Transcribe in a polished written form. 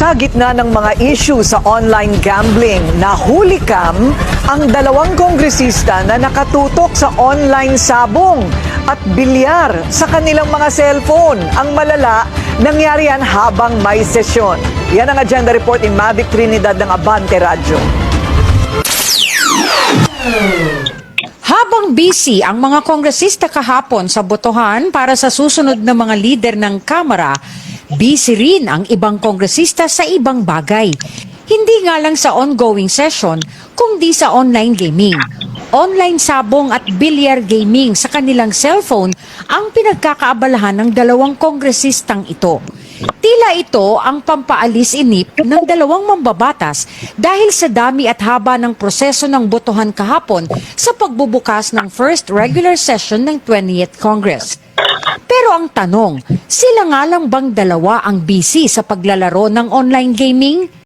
Sa gitna ng mga issue sa online gambling, nahuli ang dalawang kongresista na nakatutok sa online sabong at bilyar sa kanilang mga cellphone. Ang malala, nangyari yan habang may sesyon. Yan ang agenda report in Mavic Trinidad ng Abante Radyo. Habang busy ang mga kongresista kahapon sa botohan para sa susunod na mga lider ng Kamara, busy rin ang ibang kongresista sa ibang bagay. Hindi nga lang sa ongoing session, kundi sa online gaming. Online sabong at bilyar gaming sa kanilang cellphone ang pinagkakaabalahan ng dalawang kongresistang ito. Tila ito ang pampaalis inip ng dalawang mambabatas dahil sa dami at haba ng proseso ng botohan kahapon sa pagbubukas ng first regular session ng 20th Congress. Pero ang tanong, sila nga lang bang dalawa ang busy sa paglalaro ng online gaming?